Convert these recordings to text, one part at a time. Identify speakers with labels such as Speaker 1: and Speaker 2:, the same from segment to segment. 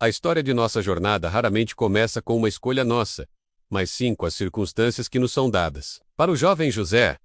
Speaker 1: A história de nossa jornada raramente começa com uma escolha nossa, mas sim com as circunstâncias que nos são dadas. Para o jovem José,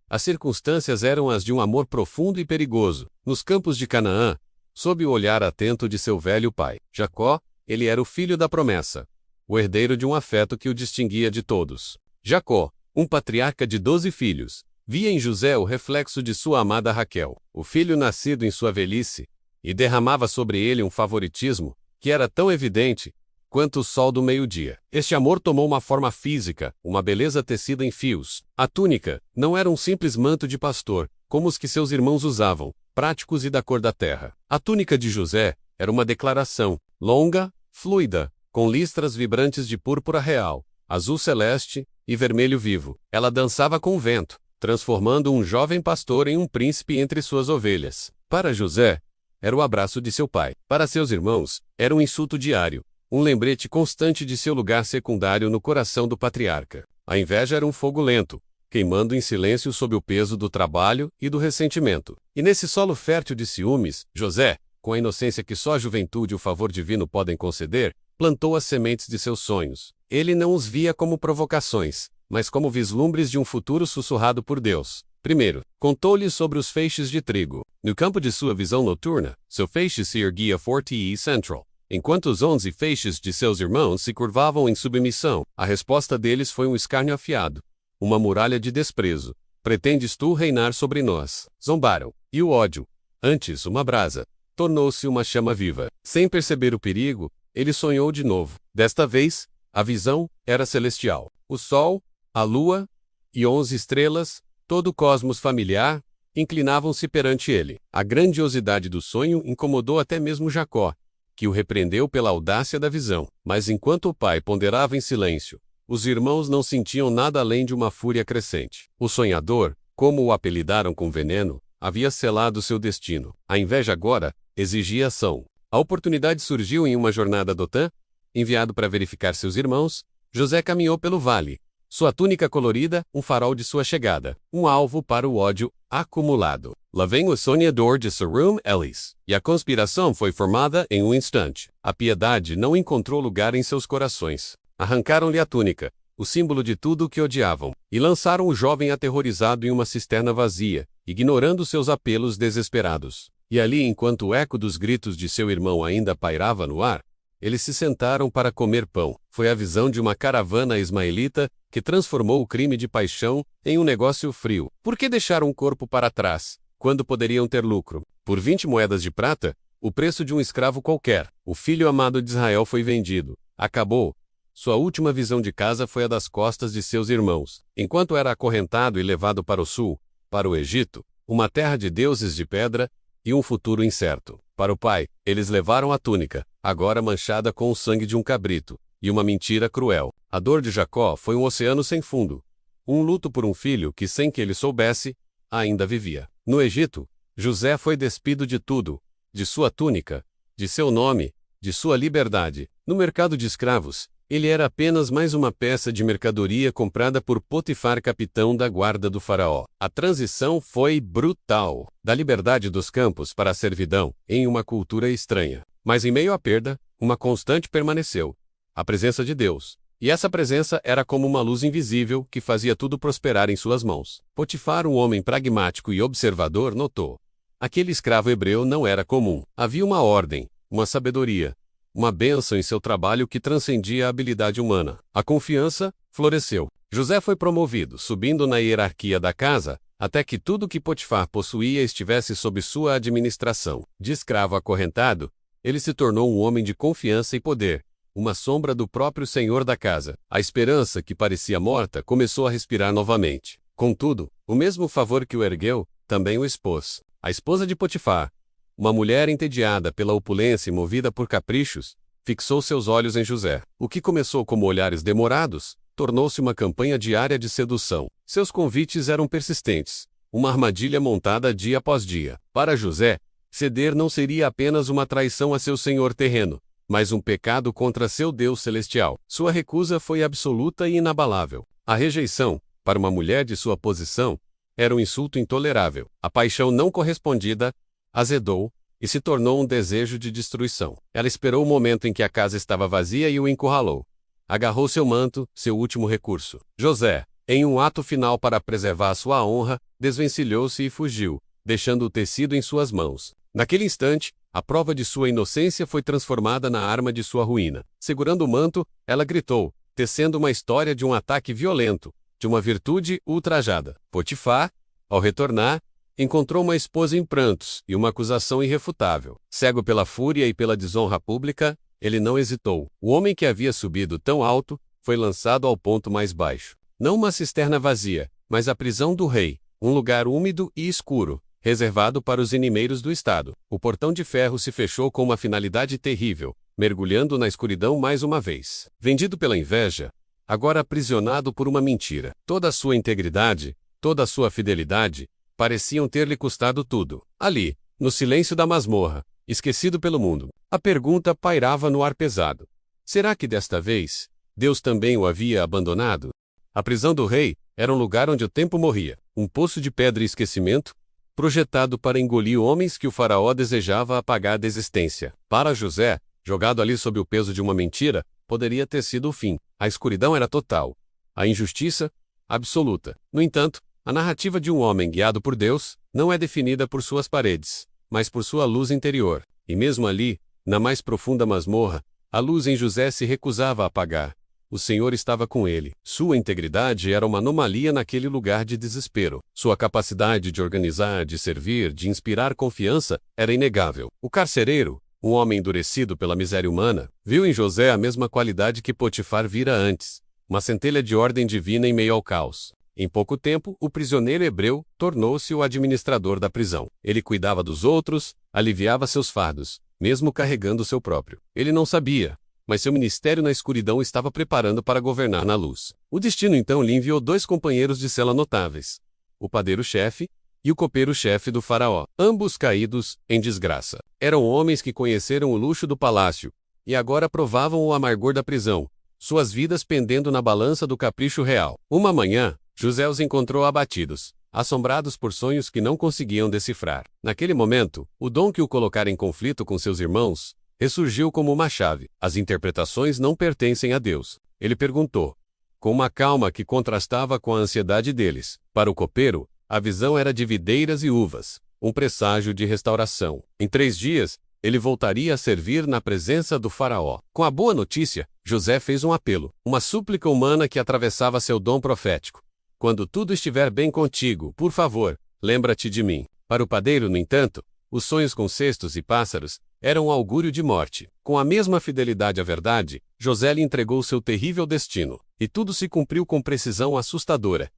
Speaker 1: as circunstâncias eram as de um amor profundo e perigoso. Nos campos de Canaã, sob o olhar atento de seu velho pai, Jacó, ele era o filho da promessa, o herdeiro de um afeto que o distinguia de todos. Jacó, um patriarca de 12 filhos, via em José o reflexo de sua amada Raquel, o filho nascido em sua velhice, e derramava sobre ele um favoritismo que era tão evidente quanto o sol do meio-dia. Este amor tomou uma forma física, uma beleza tecida em fios. A túnica não era um simples manto de pastor, como os que seus irmãos usavam, práticos e da cor da terra. A túnica de José era uma declaração, longa, fluida, com listras vibrantes de púrpura real, azul celeste e vermelho vivo. Ela dançava com o vento, transformando um jovem pastor em um príncipe entre suas ovelhas. Para José, era o abraço de seu pai. Para seus irmãos, era um insulto diário, um lembrete constante de seu lugar secundário no coração do patriarca. A inveja era um fogo lento, queimando em silêncio sob o peso do trabalho e do ressentimento. E nesse solo fértil de ciúmes, José, com a inocência que só a juventude e o favor divino podem conceder, plantou as sementes de seus sonhos. Ele não os via como provocações, mas como vislumbres de um futuro sussurrado por Deus. Primeiro, contou-lhe sobre os feixes de trigo. No campo de sua visão noturna, seu feixe se erguia forte e central, enquanto os 11 feixes de seus irmãos se curvavam em submissão. A resposta deles foi um escárnio afiado, uma muralha de desprezo. Pretendes tu reinar sobre nós? Zombaram. E o ódio, antes uma brasa, tornou-se uma chama viva. Sem perceber o perigo, ele sonhou de novo. Desta vez, a visão era celestial. O sol, a lua e 11 estrelas, todo o cosmos familiar, inclinavam-se perante ele. A grandiosidade do sonho incomodou até mesmo Jacó, que o repreendeu pela audácia da visão. Mas enquanto o pai ponderava em silêncio, os irmãos não sentiam nada além de uma fúria crescente. O sonhador, como o apelidaram com veneno, havia selado seu destino. A inveja agora exigia ação. A oportunidade surgiu em uma jornada a Dotã. Enviado para verificar seus irmãos, José caminhou pelo vale. Sua túnica colorida, um farol de sua chegada, um alvo para o ódio acumulado. Lá vem o sonhador de Sarum Elis. E a conspiração foi formada em um instante. A piedade não encontrou lugar em seus corações. Arrancaram-lhe a túnica, o símbolo de tudo o que odiavam, e lançaram o jovem aterrorizado em uma cisterna vazia, ignorando seus apelos desesperados. E ali, enquanto o eco dos gritos de seu irmão ainda pairava no ar, eles se sentaram para comer pão. Foi a visão de uma caravana ismaelita que transformou o crime de paixão em um negócio frio. Por que deixar um corpo para trás, quando poderiam ter lucro? Por 20 moedas de prata, o preço de um escravo qualquer, o filho amado de Israel foi vendido. Acabou. Sua última visão de casa foi a das costas de seus irmãos. Enquanto era acorrentado e levado para o sul, para o Egito, uma terra de deuses de pedra e um futuro incerto. Para o pai, eles levaram a túnica, agora manchada com o sangue de um cabrito, e uma mentira cruel. A dor de Jacó foi um oceano sem fundo. Um luto por um filho que, sem que ele soubesse, ainda vivia. No Egito, José foi despido de tudo, de sua túnica, de seu nome, de sua liberdade. No mercado de escravos, ele era apenas mais uma peça de mercadoria comprada por Potifar, capitão da guarda do faraó. A transição foi brutal, da liberdade dos campos para a servidão, em uma cultura estranha. Mas em meio à perda, uma constante permaneceu: a presença de Deus. E essa presença era como uma luz invisível que fazia tudo prosperar em suas mãos. Potifar, um homem pragmático e observador, notou: aquele escravo hebreu não era comum. Havia uma ordem, uma sabedoria, uma bênção em seu trabalho que transcendia a habilidade humana. A confiança floresceu. José foi promovido, subindo na hierarquia da casa, até que tudo que Potifar possuía estivesse sob sua administração. De escravo acorrentado, ele se tornou um homem de confiança e poder, uma sombra do próprio senhor da casa. A esperança, que parecia morta, começou a respirar novamente. Contudo, o mesmo favor que o ergueu, também o expôs. A esposa de Potifar, uma mulher entediada pela opulência e movida por caprichos, fixou seus olhos em José. O que começou como olhares demorados, tornou-se uma campanha diária de sedução. Seus convites eram persistentes, uma armadilha montada dia após dia. Para José, ceder não seria apenas uma traição a seu senhor terreno, mas um pecado contra seu Deus celestial. Sua recusa foi absoluta e inabalável. A rejeição, para uma mulher de sua posição, era um insulto intolerável. A paixão não correspondida azedou, e se tornou um desejo de destruição. Ela esperou o momento em que a casa estava vazia e o encurralou. Agarrou seu manto, seu último recurso. José, em um ato final para preservar sua honra, desvencilhou-se e fugiu, deixando o tecido em suas mãos. Naquele instante, a prova de sua inocência foi transformada na arma de sua ruína. Segurando o manto, ela gritou, tecendo uma história de um ataque violento, de uma virtude ultrajada. Potifar, ao retornar, encontrou uma esposa em prantos e uma acusação irrefutável. Cego pela fúria e pela desonra pública, ele não hesitou. O homem que havia subido tão alto foi lançado ao ponto mais baixo. Não uma cisterna vazia, mas a prisão do rei, um lugar úmido e escuro, reservado para os inimigos do Estado. O portão de ferro se fechou com uma finalidade terrível, mergulhando na escuridão mais uma vez. Vendido pela inveja, agora aprisionado por uma mentira. Toda a sua integridade, toda a sua fidelidade, pareciam ter-lhe custado tudo. Ali, no silêncio da masmorra, esquecido pelo mundo, a pergunta pairava no ar pesado. Será que desta vez, Deus também o havia abandonado? A prisão do rei era um lugar onde o tempo morria, um poço de pedra e esquecimento, projetado para engolir homens que o faraó desejava apagar da existência. Para José, jogado ali sob o peso de uma mentira, poderia ter sido o fim. A escuridão era total. A injustiça, absoluta. No entanto, a narrativa de um homem guiado por Deus não é definida por suas paredes, mas por sua luz interior. E mesmo ali, na mais profunda masmorra, a luz em José se recusava a apagar. O Senhor estava com ele. Sua integridade era uma anomalia naquele lugar de desespero. Sua capacidade de organizar, de servir, de inspirar confiança era inegável. O carcereiro, um homem endurecido pela miséria humana, viu em José a mesma qualidade que Potifar vira antes, uma centelha de ordem divina em meio ao caos. Em pouco tempo, o prisioneiro hebreu tornou-se o administrador da prisão. Ele cuidava dos outros, aliviava seus fardos, mesmo carregando o seu próprio. Ele não sabia, mas seu ministério na escuridão estava preparando para governar na luz. O destino então lhe enviou 2 companheiros de cela notáveis, o padeiro-chefe e o copeiro-chefe do faraó, ambos caídos em desgraça. Eram homens que conheceram o luxo do palácio, e agora provavam o amargor da prisão, suas vidas pendendo na balança do capricho real. Uma manhã, José os encontrou abatidos, assombrados por sonhos que não conseguiam decifrar. Naquele momento, o dom que o colocara em conflito com seus irmãos ressurgiu como uma chave. As interpretações não pertencem a Deus. Ele perguntou, com uma calma que contrastava com a ansiedade deles. Para o copeiro, a visão era de videiras e uvas, um presságio de restauração. Em 3 dias, ele voltaria a servir na presença do faraó. Com a boa notícia, José fez um apelo, uma súplica humana que atravessava seu dom profético. Quando tudo estiver bem contigo, por favor, lembra-te de mim. Para o padeiro, no entanto, os sonhos com cestos e pássaros eram um augúrio de morte. Com a mesma fidelidade à verdade, José lhe entregou seu terrível destino, e tudo se cumpriu com precisão assustadora.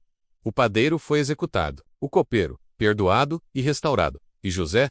Speaker 1: O padeiro foi executado, o copeiro, perdoado e restaurado, e José,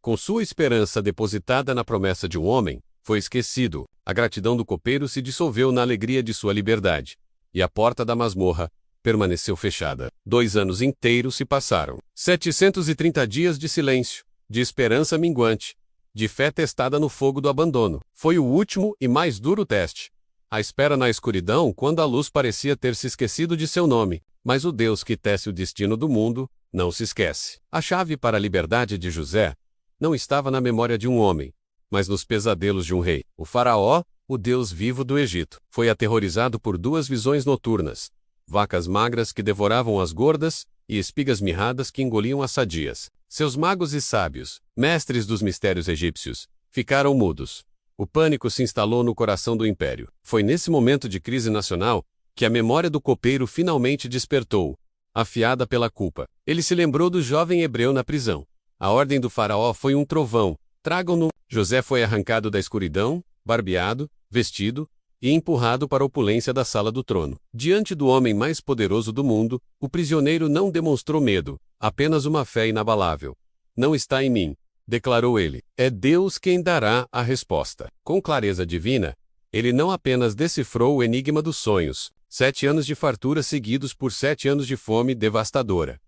Speaker 1: com sua esperança depositada na promessa de um homem, foi esquecido. A gratidão do copeiro se dissolveu na alegria de sua liberdade, e a porta da masmorra permaneceu fechada. 2 anos inteiros se passaram. 730 dias de silêncio, de esperança minguante, de fé testada no fogo do abandono. Foi o último e mais duro teste. A espera na escuridão quando a luz parecia ter se esquecido de seu nome, mas o Deus que tece o destino do mundo não se esquece. A chave para a liberdade de José não estava na memória de um homem, mas nos pesadelos de um rei. O faraó, o Deus vivo do Egito, foi aterrorizado por 2 visões noturnas: vacas magras que devoravam as gordas e espigas mirradas que engoliam as sadias. Seus magos e sábios, mestres dos mistérios egípcios, ficaram mudos. O pânico se instalou no coração do império. Foi nesse momento de crise nacional que a memória do copeiro finalmente despertou, afiada pela culpa. Ele se lembrou do jovem hebreu na prisão. A ordem do faraó foi um trovão: tragam-no. José foi arrancado da escuridão, barbeado, vestido e empurrado para a opulência da sala do trono. Diante do homem mais poderoso do mundo, o prisioneiro não demonstrou medo, apenas uma fé inabalável. Não está em mim, declarou ele. É Deus quem dará a resposta. Com clareza divina, ele não apenas decifrou o enigma dos sonhos, 7 anos de fartura seguidos por 7 anos de fome devastadora,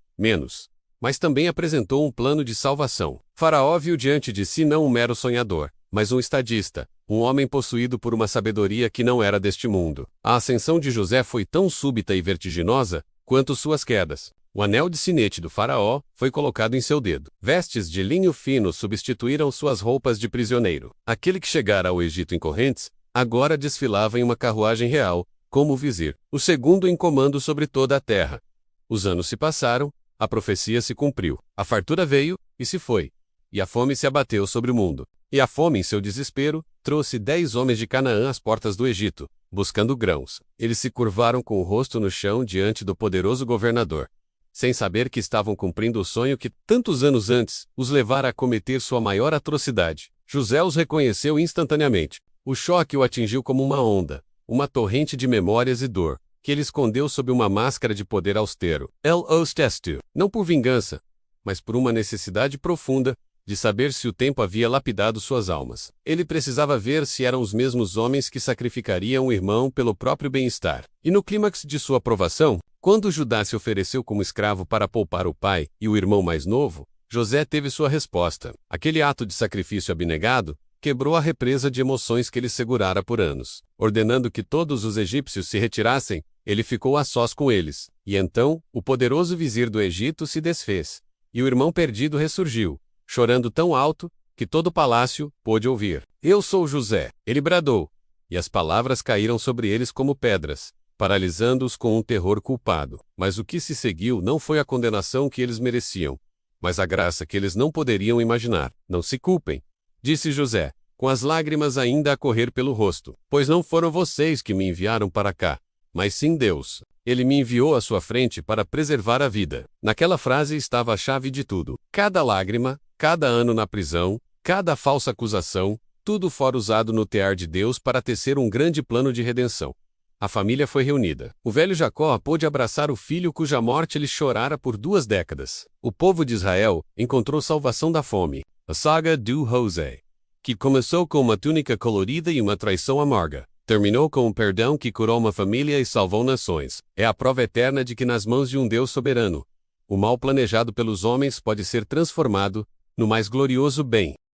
Speaker 1: mas também apresentou um plano de salvação. Faraó viu diante de si não um mero sonhador, mas um estadista, um homem possuído por uma sabedoria que não era deste mundo. A ascensão de José foi tão súbita e vertiginosa quanto suas quedas. O anel de sinete do faraó foi colocado em seu dedo. Vestes de linho fino substituíram suas roupas de prisioneiro. Aquele que chegara ao Egito em correntes, agora desfilava em uma carruagem real, como o vizir, o segundo em comando sobre toda a terra. Os anos se passaram, a profecia se cumpriu. A fartura veio e se foi. E a fome se abateu sobre o mundo. E a fome, em seu desespero, trouxe 10 homens de Canaã às portas do Egito, buscando grãos. Eles se curvaram com o rosto no chão diante do poderoso governador, sem saber que estavam cumprindo o sonho que, tantos anos antes, os levara a cometer sua maior atrocidade. José os reconheceu instantaneamente. O choque o atingiu como uma onda, uma torrente de memórias e dor, que ele escondeu sob uma máscara de poder austero. Los testiu, não por vingança, mas por uma necessidade profunda de saber se o tempo havia lapidado suas almas. Ele precisava ver se eram os mesmos homens que sacrificariam o irmão pelo próprio bem-estar. E no clímax de sua aprovação, quando Judá se ofereceu como escravo para poupar o pai e o irmão mais novo, José teve sua resposta. Aquele ato de sacrifício abnegado quebrou a represa de emoções que ele segurara por anos. Ordenando que todos os egípcios se retirassem, ele ficou a sós com eles. E então, o poderoso vizir do Egito se desfez. E o irmão perdido ressurgiu, chorando tão alto, que todo o palácio pôde ouvir. Eu sou José, ele bradou. E as palavras caíram sobre eles como pedras, paralisando-os com um terror culpado. Mas o que se seguiu não foi a condenação que eles mereciam, mas a graça que eles não poderiam imaginar. Não se culpem, disse José, com as lágrimas ainda a correr pelo rosto, pois não foram vocês que me enviaram para cá, mas sim Deus. Ele me enviou à sua frente para preservar a vida. Naquela frase estava a chave de tudo. Cada lágrima, cada ano na prisão, cada falsa acusação, tudo fora usado no tear de Deus para tecer um grande plano de redenção. A família foi reunida. O velho Jacó pôde abraçar o filho cuja morte ele chorara por 2 décadas. O povo de Israel encontrou salvação da fome. A saga do José, que começou com uma túnica colorida e uma traição amarga, terminou com um perdão que curou uma família e salvou nações. É a prova eterna de que nas mãos de um Deus soberano, o mal planejado pelos homens pode ser transformado no mais glorioso bem.